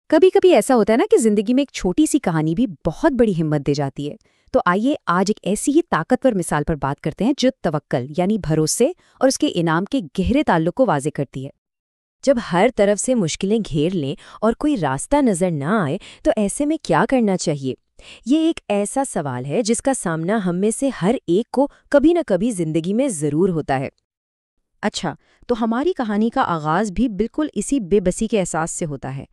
کبھی کبھی ایسا ہوتا ہے نا کہ زندگی میں ایک چھوٹی سی کہانی بھی بہت بڑی ہمت دے جاتی ہے۔ تو آئیے آج ایک ایسی ہی طاقتور مثال پر بات کرتے ہیں جو توکل یعنی بھروسے اور اس کے انعام کے گہرے تعلق کو واضح کرتی ہے۔ جب ہر طرف سے مشکلیں گھیر لیں اور کوئی راستہ نظر نہ آئے تو ایسے میں کیا کرنا چاہیے؟ یہ ایک ایسا سوال ہے جس کا سامنا ہم میں سے ہر ایک کو کبھی نہ کبھی زندگی میں ضرور ہوتا ہے۔ اچھا، تو ہماری کہانی کا آغاز بھی بالکل اسی بے بسی کے احساس سے ہوتا ہے۔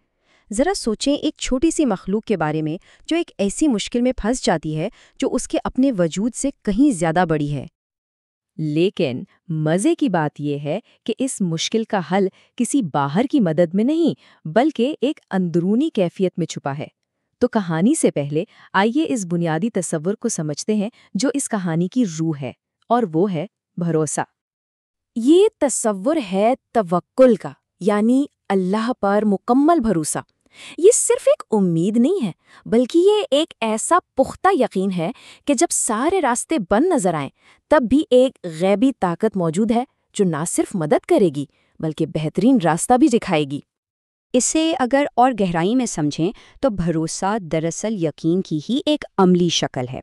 ذرا سوچیں ایک چھوٹی سی مخلوق کے بارے میں جو ایک ایسی مشکل میں پھنس جاتی ہے جو اس کے اپنے وجود سے کہیں زیادہ بڑی ہے۔ لیکن مزے کی بات یہ ہے کہ اس مشکل کا حل کسی باہر کی مدد میں نہیں بلکہ ایک اندرونی کیفیت میں چھپا ہے۔ تو کہانی سے پہلے آئیے اس بنیادی تصور کو سمجھتے ہیں جو اس کہانی کی روح ہے، اور وہ ہے بھروسہ۔ یہ تصور ہے توکل کا، یعنی اللہ پر مکمل بھروسہ۔ یہ صرف ایک امید نہیں ہے بلکہ یہ ایک ایسا پختہ یقین ہے کہ جب سارے راستے بند نظر آئیں تب بھی ایک غیبی طاقت موجود ہے جو نہ صرف مدد کرے گی بلکہ بہترین راستہ بھی دکھائے گی۔ اسے اگر اور گہرائی میں سمجھیں تو بھروسہ دراصل یقین کی ہی ایک عملی شکل ہے۔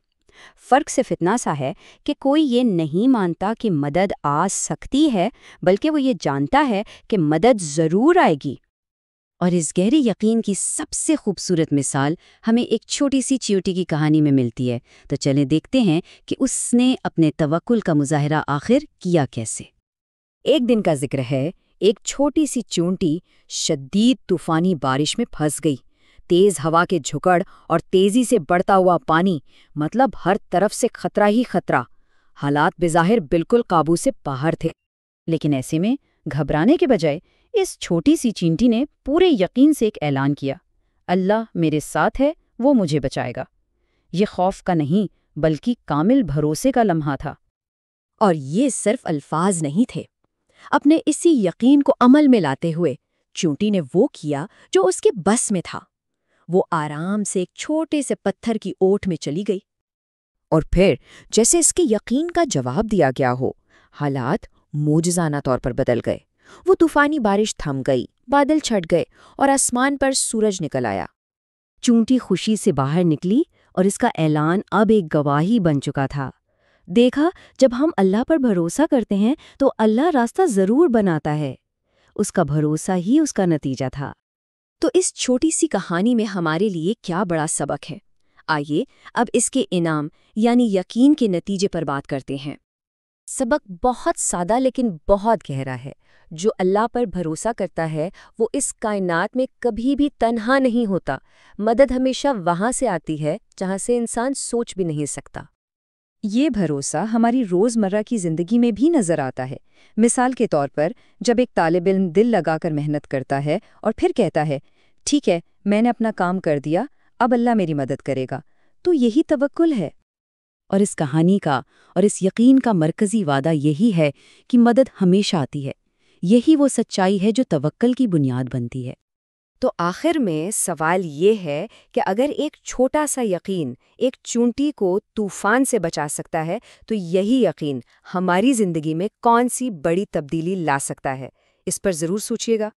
فرق صرف اتنا سا ہے کہ کوئی یہ نہیں مانتا کہ مدد آ سکتی ہے بلکہ وہ یہ جانتا ہے کہ مدد ضرور آئے گی۔ اور اس گہرے یقین کی سب سے خوبصورت مثال ہمیں ایک چھوٹی سی چیونٹی کی کہانی میں ملتی ہے۔ تو چلیں دیکھتے ہیں کہ اس نے اپنے توکل کا مظاہرہ آخر کیا کیسے۔ ایک دن کا ذکر ہے، ایک چھوٹی سی چیونٹی شدید طوفانی بارش میں پھنس گئی۔ تیز ہوا کے جھکڑ اور تیزی سے بڑھتا ہوا پانی، مطلب ہر طرف سے خطرہ ہی خطرہ۔ حالات بظاہر بالکل قابو سے باہر تھے، لیکن ایسے میں گھبرانے کے بجائے اس چھوٹی سی چیونٹی نے پورے یقین سے ایک اعلان کیا، اللہ میرے ساتھ ہے، وہ مجھے بچائے گا۔ یہ خوف کا نہیں بلکہ کامل بھروسے کا لمحہ تھا۔ اور یہ صرف الفاظ نہیں تھے۔ اپنے اسی یقین کو عمل میں لاتے ہوئے چیونٹی نے وہ کیا جو اس کے بس میں تھا۔ وہ آرام سے ایک چھوٹے سے پتھر کی اوٹ میں چلی گئی، اور پھر جیسے اس کے یقین کا جواب دیا گیا ہو، حالات معجزانہ طور پر بدل گئے۔ وہ طوفانی بارش تھم گئی، بادل چھٹ گئے اور آسمان پر سورج نکل آیا۔ چیونٹی خوشی سے باہر نکلی اور اس کا اعلان اب ایک گواہی بن چکا تھا۔ دیکھا، جب ہم اللہ پر بھروسہ کرتے ہیں تو اللہ راستہ ضرور بناتا ہے۔ اس کا بھروسہ ہی اس کا نتیجہ تھا۔ تو اس چھوٹی سی کہانی میں ہمارے لیے کیا بڑا سبق ہے؟ آئیے اب اس کے انعام یعنی یقین کے نتیجے پر بات کرتے ہیں۔ سبق بہت سادہ لیکن بہت گہرا ہے۔ جو اللہ پر بھروسہ کرتا ہے وہ اس کائنات میں کبھی بھی تنہا نہیں ہوتا۔ مدد ہمیشہ وہاں سے آتی ہے جہاں سے انسان سوچ بھی نہیں سکتا۔ یہ بھروسہ ہماری روزمرہ کی زندگی میں بھی نظر آتا ہے۔ مثال کے طور پر جب ایک طالب علم دل لگا کر محنت کرتا ہے اور پھر کہتا ہے، ٹھیک ہے، میں نے اپنا کام کر دیا، اب اللہ میری مدد کرے گا، تو یہی توکل ہے۔ اور اس کہانی کا اور اس یقین کا مرکزی وعدہ یہی ہے کہ مدد ہمیشہ آتی ہے۔ یہی وہ سچائی ہے جو توکل کی بنیاد بنتی ہے۔ تو آخر میں سوال یہ ہے کہ اگر ایک چھوٹا سا یقین ایک چیونٹی کو طوفان سے بچا سکتا ہے تو یہی یقین ہماری زندگی میں کون سی بڑی تبدیلی لا سکتا ہے؟ اس پر ضرور سوچیے گا۔